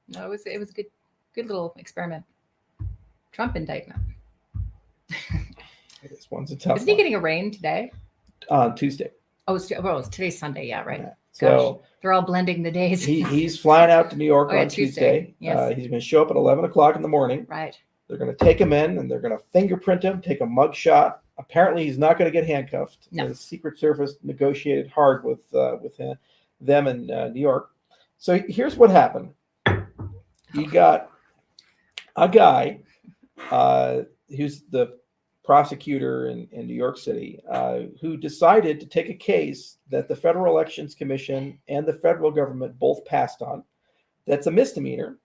No, it was a good little experiment. Trump indictment. This one's a tough Isn't he one. getting arraigned today? On Tuesday. Today's Sunday. Yeah, right. Yeah. Gosh, So they're all blending the days. he's flying out to New York Oh yeah, on Tuesday. Tuesday. Yes. He's going to show up at 11 o'clock in the morning. Right. They're going to take him in and they're going to fingerprint him, take a mug shot. Apparently, he's not going to get handcuffed. No. The Secret Service negotiated hard with him, them in New York. So here's what happened. You got a guy who's the prosecutor in New York City who decided to take a case that the Federal Elections Commission and the federal government both passed on. That's a misdemeanor,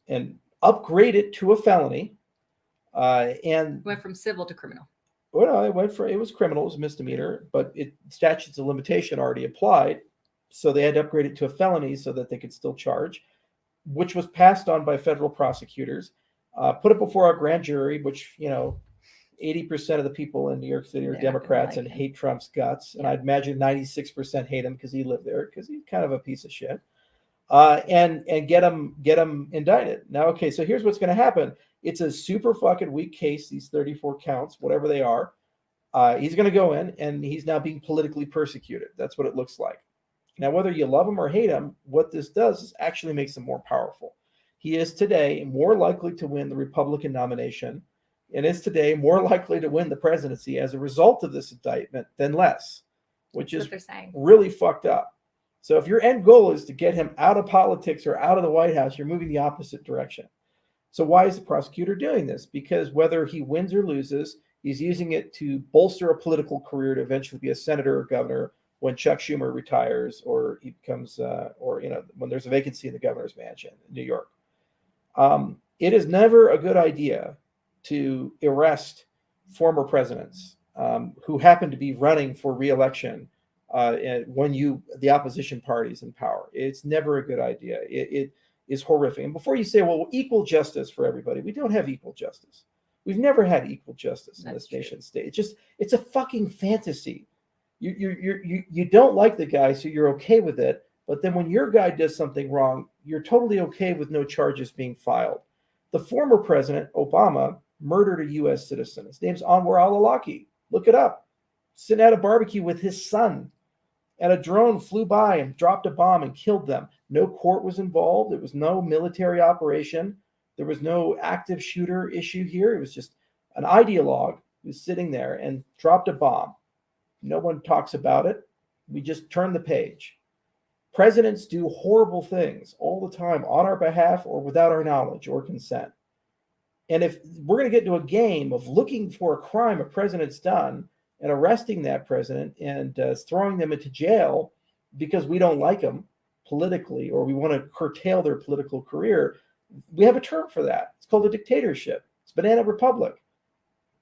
and upgrade it to a felony. And Went from civil to criminal. well, it was criminal, it was a misdemeanor, but statutes of limitation already applied, so they had to upgrade it to a felony so that they could still charge, which was passed on by federal prosecutors. Put it before a grand jury, which 80% of the people in New York City are Democrats and hate Trump's guts, and I'd imagine 96% hate him because he lived there, because he's kind of a piece of shit. And get him indicted. Now, okay, so here's what's going to happen. It's a super fucking weak case. These 34 counts, whatever they are, he's going to go in, and he's now being politically persecuted. That's what it looks like. Now, whether you love him or hate him, what this does is actually makes him more powerful. He is today more likely to win the Republican nomination, and is today more likely to win the presidency as a result of this indictment than less, which is really fucked up. So if your end goal is to get him out of politics or out of the White House, you're moving the opposite direction. So why is the prosecutor doing this? Because whether he wins or loses, he's using it to bolster a political career to eventually be a senator or governor when Chuck Schumer retires, or he becomes, when there's a vacancy in the governor's mansion in New York. It is never a good idea to arrest former presidents who happen to be running for re-election when the opposition party is in power. It's never a good idea. It is horrific. And before you say, well, equal justice for everybody, we don't have equal justice. We've never had equal justice in this nation state. It's a fucking fantasy. You don't like the guy, so you're okay with it. But then when your guy does something wrong, you're totally okay with no charges being filed. The former president, Obama, murdered a U.S. citizen. His name's Anwar al-Awlaki. Look it up. Sitting at a barbecue with his son, and a drone flew by and dropped a bomb and killed them. No court was involved. There was no military operation. There was no active shooter issue here. It was just an ideologue who was sitting there and dropped a bomb. No one talks about it. We just turn the page. Presidents do horrible things all the time on our behalf or without our knowledge or consent. And if we're going to get into a game of looking for a crime a president's done and arresting that president and throwing them into jail because we don't like them politically or we want to curtail their political career, we have a term for that. It's called a dictatorship. It's banana republic.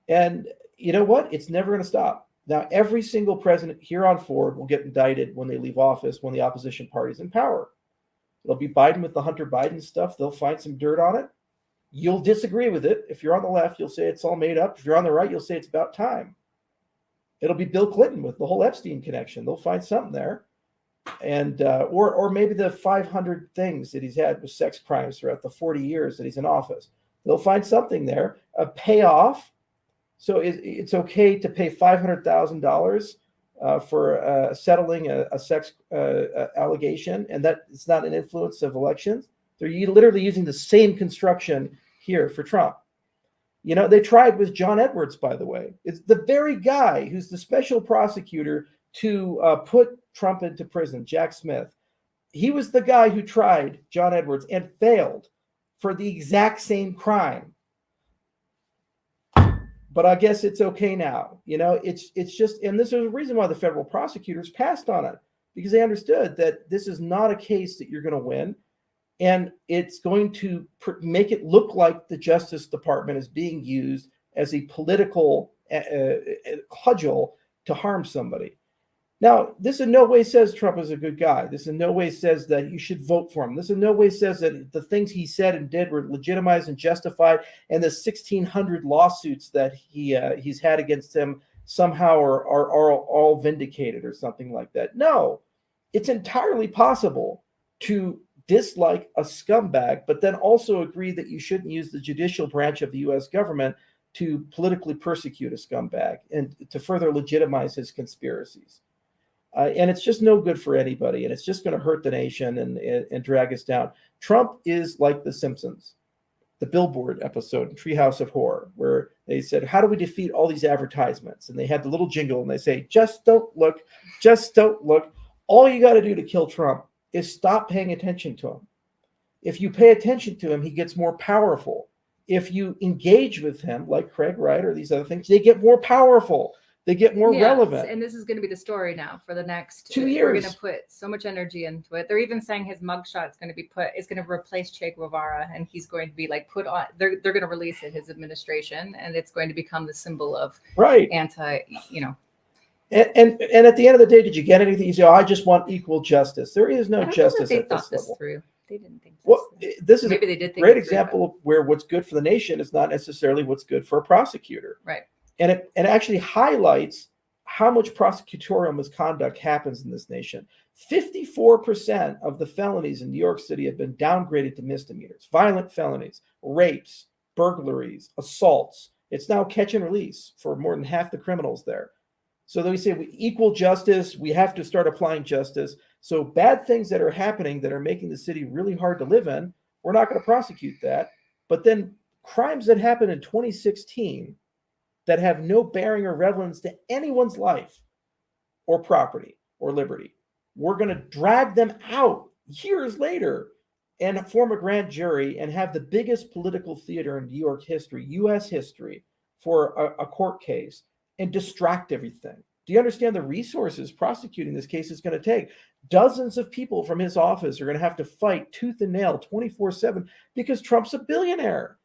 And you know what? It's never going to stop. Now, every single president here on forward will get indicted when they leave office, when the opposition party's in power. It'll be Biden with the Hunter Biden stuff. They'll find some dirt on it. You'll disagree with it. If you're on the left, you'll say it's all made up. If you're on the right, you'll say it's about time. It'll be Bill Clinton with the whole Epstein connection. They'll find something there. And or maybe the 500 things that he's had with sex crimes throughout the 40 years that he's in office. They'll find something there. A payoff. So it's okay to pay $500,000 for settling a sex allegation, and that it's not an influence of elections. They're literally using the same construction here for Trump. You know, they tried with John Edwards, by the way. It's the very guy who's the special prosecutor to put Trump into prison, Jack Smith. He was the guy who tried John Edwards and failed for the exact same crime. But I guess it's okay now. You know, it's just, and this is a reason why the federal prosecutors passed on it, because they understood that this is not a case that you're going to win. And it's going to make it look like the Justice Department is being used as a political cudgel to harm somebody. Now, this in no way says Trump is a good guy. This in no way says that you should vote for him. This in no way says that the things he said and did were legitimized and justified, and the 1,600 lawsuits that he's had against him somehow are all vindicated or something like that. No, it's entirely possible to dislike a scumbag, but then also agree that you shouldn't use the judicial branch of the US government to politically persecute a scumbag and to further legitimize his conspiracies. And it's just no good for anybody, and it's just going to hurt the nation and drag us down. Trump is like The Simpsons, the Billboard episode in Treehouse of Horror, where they said, how do we defeat all these advertisements? And they had the little jingle, and they say, just don't look, just don't look. All you got to do to kill Trump is stop paying attention to him. If you pay attention to him, he gets more powerful. If you engage with him, like Craig Wright or these other things, they get more powerful. They get more relevant. And this is going to be the story now for the next 2 years. We're going to put so much energy into it. They're even saying his mugshot is going to replace Che Guevara, and he's going to be like put on. They're going to release it, his administration, and it's going to become the symbol of anti. And at the end of the day, did you get anything? You say, I just want equal justice. There is no justice at this level. They didn't think this well, through. This is Maybe they did think great example of where what's good for the nation is not necessarily what's good for a prosecutor. Right. And it actually highlights how much prosecutorial misconduct happens in this nation. 54% of the felonies in New York City have been downgraded to misdemeanors, violent felonies, rapes, burglaries, assaults. It's now catch and release for more than half the criminals there. So then we say we equal justice, we have to start applying justice. So bad things that are happening that are making the city really hard to live in, we're not going to prosecute that. But then crimes that happened in 2016 that have no bearing or relevance to anyone's life or property or liberty, we're going to drag them out years later and form a grand jury and have the biggest political theater in New York history, U.S. history, for a court case and distract everything. Do you understand the resources prosecuting this case is going to take? Dozens of people from his office are going to have to fight tooth and nail 24/7 because Trump's a billionaire.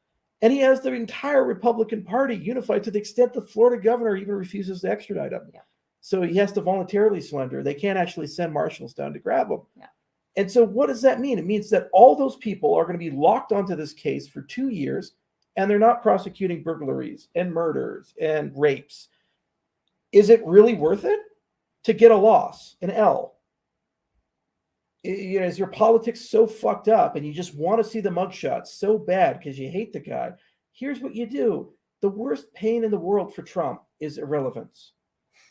And he has the entire Republican Party unified to the extent the Florida governor even refuses to extradite him. Yeah. So he has to voluntarily surrender. They can't actually send marshals down to grab him. Yeah. And so what does that mean? It means that all those people are going to be locked onto this case for 2 years, and they're not prosecuting burglaries and murders and rapes. Is it really worth it to get a loss, an L? Is your politics so fucked up and you just want to see the mugshots so bad because you hate the guy? Here's what you do. The worst pain in the world for Trump is irrelevance.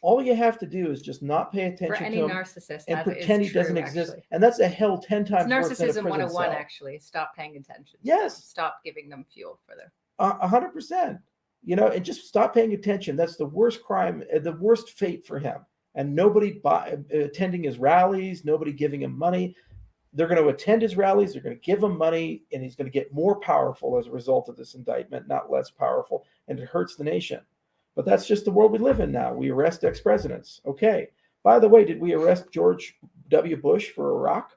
All you have to do is just not pay attention for any to him narcissist and pretend he doesn't exist. And that's a hell 10 times worse than a prison narcissism 101, cell. actually. Stop paying attention. Yes. Stop giving them fuel for their 100%. And just stop paying attention. That's the worst crime, the worst fate for him. And nobody attending his rallies, nobody giving him money. They're going to attend his rallies. They're going to give him money, and he's going to get more powerful as a result of this indictment, not less powerful. And it hurts the nation. But that's just the world we live in now. We arrest ex-presidents. Okay. By the way, did we arrest George W. Bush for Iraq?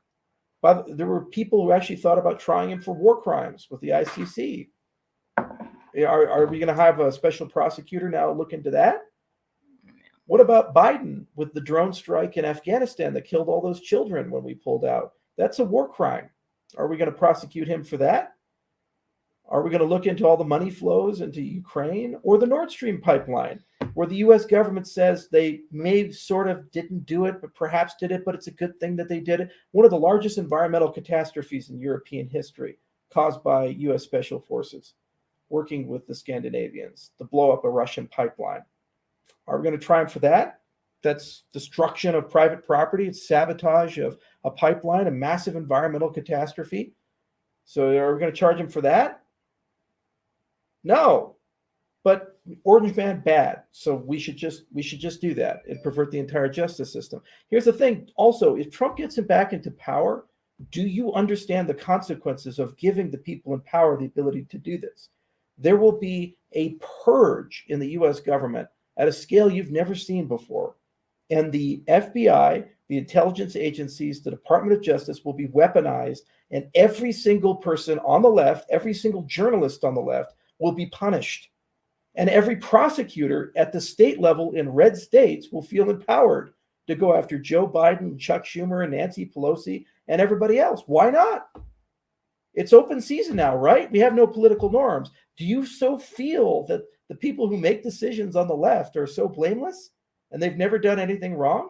There were people who actually thought about trying him for war crimes with the ICC. Are we going to have a special prosecutor now look into that? What about Biden with the drone strike in Afghanistan that killed all those children when we pulled out? That's a war crime. Are we going to prosecute him for that? Are we going to look into all the money flows into Ukraine or the Nord Stream pipeline, where the U.S. government says they may sort of didn't do it, but perhaps did it, but it's a good thing that they did it? One of the largest environmental catastrophes in European history caused by U.S. Special Forces working with the Scandinavians, the blow up a Russian pipeline. Are we going to try him for that? That's destruction of private property. It's sabotage of a pipeline, a massive environmental catastrophe. So are we going to charge him for that? No. But Orange Man, bad. So we should just do that and pervert the entire justice system. Here's the thing. Also, if Trump gets him back into power, do you understand the consequences of giving the people in power the ability to do this? There will be a purge in the U.S. government at a scale you've never seen before. And the FBI, the intelligence agencies, the Department of Justice will be weaponized, and every single person on the left, every single journalist on the left will be punished. And every prosecutor at the state level in red states will feel empowered to go after Joe Biden, Chuck Schumer, and Nancy Pelosi, and everybody else. Why not? It's open season now, right? We have no political norms. Do you so feel that the people who make decisions on the left are so blameless and they've never done anything wrong?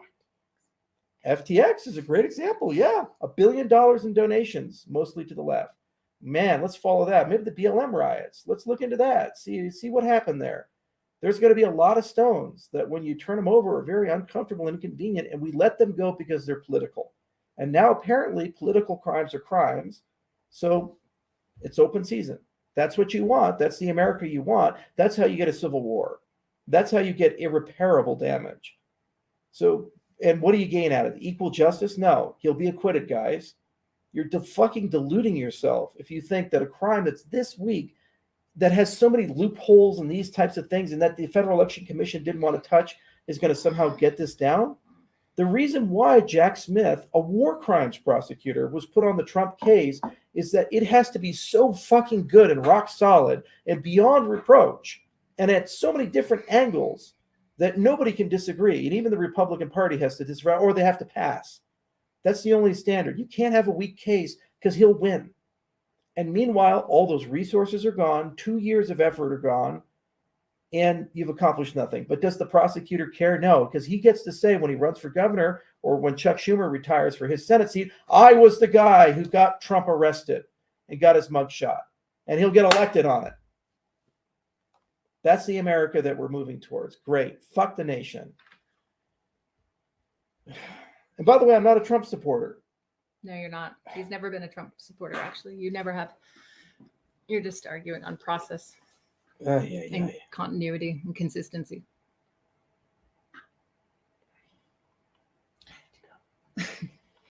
FTX is a great example. Yeah, $1 billion in donations, mostly to the left. Man, let's follow that. Maybe the BLM riots. Let's look into that. See what happened there. There's going to be a lot of stones that when you turn them over are very uncomfortable and inconvenient, and we let them go because they're political. And now apparently political crimes are crimes. So it's open season. That's what you want. That's the America you want. That's how you get a civil war. That's how you get irreparable damage. So, and what do you gain out of it? Equal justice? No, he'll be acquitted, guys. You're fucking deluding yourself if you think that a crime that's this weak, that has so many loopholes and these types of things, and that the Federal Election Commission didn't want to touch, is going to somehow get this down. The reason why Jack Smith, a war crimes prosecutor, was put on the Trump case is that it has to be so fucking good and rock solid and beyond reproach and at so many different angles that nobody can disagree. And even the Republican Party has to disagree, or they have to pass. That's the only standard. You can't have a weak case because he'll win. And meanwhile, all those resources are gone. 2 years of effort are gone. And you've accomplished nothing. But does the prosecutor care? No, because he gets to say when he runs for governor or when Chuck Schumer retires for his Senate seat, I was the guy who got Trump arrested and got his mugshot. And he'll get elected on it. That's the America that we're moving towards. Great. Fuck the nation. And by the way, I'm not a Trump supporter. No, you're not. He's never been a Trump supporter, actually. You never have. You're just arguing on process and continuity and consistency.